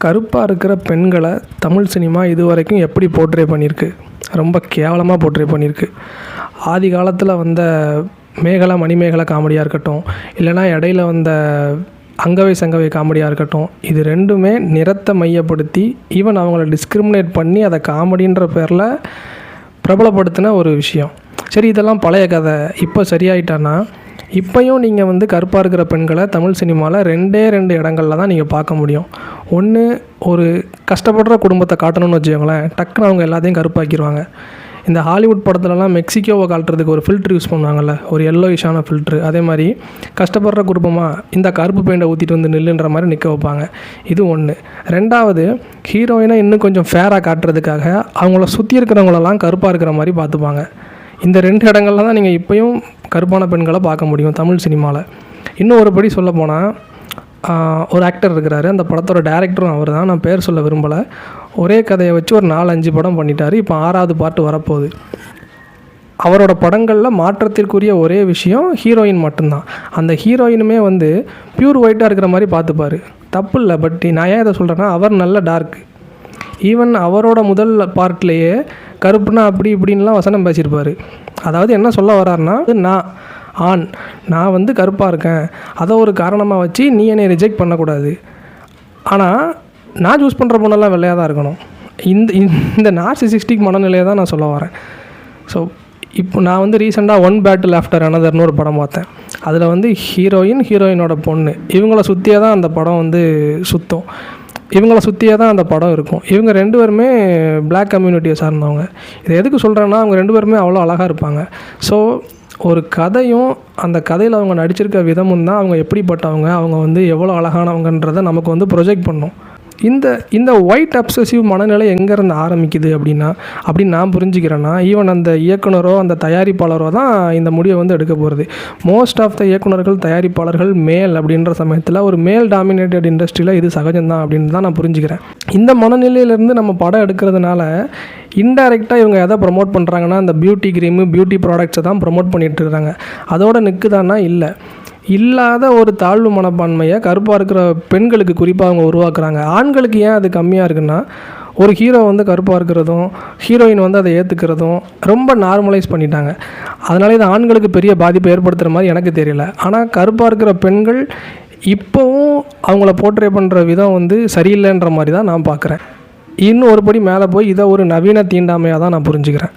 கருப்பாக இருக்கிற பெண்களை தமிழ் சினிமா இதுவரைக்கும் எப்படி போர்ட்ரே பண்ணியிருக்கு? ரொம்ப கேவலமாக போர்ட்ரே பண்ணியிருக்கு. ஆதி காலத்தில் வந்த மேகலா மணிமேகலா காமெடியாக இருக்கட்டும், இல்லைனா இடையில வந்த அங்கவை சங்கவை காமெடியாக இருக்கட்டும், இது ரெண்டுமே நிறத்தை மையப்படுத்தி ஈவன் அவங்கள டிஸ்கிரிமினேட் பண்ணி அதை காமெடின்ற பேரில் பிரபலப்படுத்தின ஒரு விஷயம். சரி, இதெல்லாம் பழைய கதை. இப்போ சரியாயிட்டான்னா, இப்போயும் நீங்கள் கருப்பாக இருக்கிற பெண்களை தமிழ் சினிமாவில் ரெண்டு இடங்களில் தான் நீங்கள் பார்க்க முடியும். ஒன்று, ஒரு கஷ்டப்படுற குடும்பத்தை காட்டணும்னு வச்சுக்கோங்களேன், டக்குன்னு அவங்க எல்லாத்தையும் கருப்பாக்கிடுவாங்க. இந்த ஹாலிவுட் படத்துலலாம் மெக்சிகோவை காட்டுறதுக்கு ஒரு ஃபில்ட்ரு யூஸ் பண்ணுவாங்கள்ல, ஒரு எல்லோயிஷான ஃபில்ட்ரு. அதே மாதிரி கஷ்டப்படுற குடும்பமாக இந்த கருப்பு பெயிண்டை ஊற்றிட்டு வந்து நில்லுன்ற மாதிரி நிற்க வைப்பாங்க. இது ஒன்று. ரெண்டாவது, ஹீரோயினை இன்னும் கொஞ்சம் ஃபேராக காட்டுறதுக்காக அவங்கள சுற்றி இருக்கிறவங்களெல்லாம் கருப்பாக இருக்கிற மாதிரி பார்த்துப்பாங்க. இந்த 2 இடங்கள்ல தான் நீங்கள் இப்போயும் கருப்பான பெண்களை பார்க்க முடியும் தமிழ் சினிமாவில். இன்னும் ஒரு படி சொல்ல போனால், ஒரு ஆக்டர் இருக்கிறாரு, அந்த படத்தோட டைரக்டரும் அவர் தான். நான் பேர் சொல்ல விரும்பலை. ஒரே கதையை வச்சு ஒரு 4-5 படம் பண்ணிட்டார். இப்போ 6வது பார்ட்டு வரப்போகுது. அவரோட படங்களில் மாற்றத்திற்குரிய ஒரே விஷயம் ஹீரோயின் மட்டும்தான். அந்த ஹீரோயினுமே பியூர் ஒயிட்டாக இருக்கிற மாதிரி பார்த்துப்பார். தப்பு இல்லை. பட் நான் ஏன் இதை சொல்கிறேன்னா, அவர் நல்ல டார்க். ஈவன் அவரோட முதல் பார்ட்லேயே கருப்புனா அப்படி இப்படின்லாம் வசனம் பேசியிருப்பார். அதாவது என்ன சொல்ல வர்றாருன்னா, நான் கருப்பாக இருக்கேன், அதை ஒரு காரணமாக வச்சு நீ என்னை ரிஜெக்ட் பண்ணக்கூடாது, ஆனால் நான் சூஸ் பண்ணுற பொண்ணெல்லாம் வெள்ளையாக தான் இருக்கணும். இந்த நார்சிசிஸ்டிக் மனநிலையை தான் நான் சொல்ல வரேன். ஸோ இப்போ நான் ரீசெண்டாக ஒன் பேட்டில் ஆஃப்டர் அனதர்னு ஒரு படம் பார்த்தேன். அதில் ஹீரோயினோட பொண்ணு, இவங்கள சுற்றியே தான் அந்த படம் சுற்றும். இவங்கள சுற்றியே தான் அந்த படம் இருக்கும். இவங்க 2 பேருமே பிளாக் கம்யூனிட்டியை சார்ந்தவங்க. இதை எதுக்கு சொல்கிறேன்னா, அவங்க 2 பேருமே அவ்வளோ அழகாக இருப்பாங்க. ஸோ ஒரு கதையும் அந்த கதையில் அவங்க நடிச்சிருக்க விதமும் தான் அவங்க எப்படிப்பட்டவங்க, அவங்க எவ்வளோ அழகானவங்கன்றதை நமக்கு ப்ரொஜெக்ட் பண்ணும். இந்த ஒயிட் அப்சசிவ் மனநிலை எங்கேருந்து ஆரம்பிக்குது அப்படின்னு நான் புரிஞ்சுக்கிறேன்னா, ஈவன் அந்த இயக்குனரோ அந்த தயாரிப்பாளரோ தான் இந்த முடிவை எடுக்க போகிறது. மோஸ்ட் ஆஃப் த இயக்குனர்கள் தயாரிப்பாளர்கள் மேல் அப்படின்ற சமயத்தில் ஒரு மேல் டாமினேட்டட் இண்டஸ்ட்ரியில் இது சகஜம்தான் அப்படின்னு தான் நான் புரிஞ்சுக்கிறேன். இந்த மனநிலையிலேருந்து நம்ம படம் எடுக்கிறதுனால இன்டைரக்டாக இவங்க எதை ப்ரமோட் பண்ணுறாங்கன்னா, அந்த பியூட்டி க்ரீமு பியூட்டி ப்ராடக்ட்ஸை தான் ப்ரமோட் பண்ணிகிட்டு இருக்காங்க. அதோட நிற்குதான்னா இல்லை. இல்லாத ஒரு தாழ்வு மனப்பான்மையை கருப்பாக இருக்கிற பெண்களுக்கு குறிப்பாக அவங்க உருவாக்குறாங்க. ஆண்களுக்கு ஏன் அது கம்மியாக இருக்குன்னா, ஒரு ஹீரோ கருப்பாக இருக்கிறதும் ஹீரோயின் அதை ஏற்றுக்கிறதும் ரொம்ப நார்மலைஸ் பண்ணிட்டாங்க. அதனால இது ஆண்களுக்கு பெரிய பாதிப்பை ஏற்படுத்துகிற மாதிரி எனக்கு தெரியல. ஆனால் கருப்பாக இருக்கிற பெண்கள் இப்போவும் அவங்கள போர்ட்ரே பண்ணுற விதம் சரியில்லைன்ற மாதிரி தான் நான் பார்க்குறேன். இன்னும் ஒரு படி மேலே போய் இதை ஒரு நவீன தீண்டாமையாக தான் நான் புரிஞ்சுக்கிறேன்.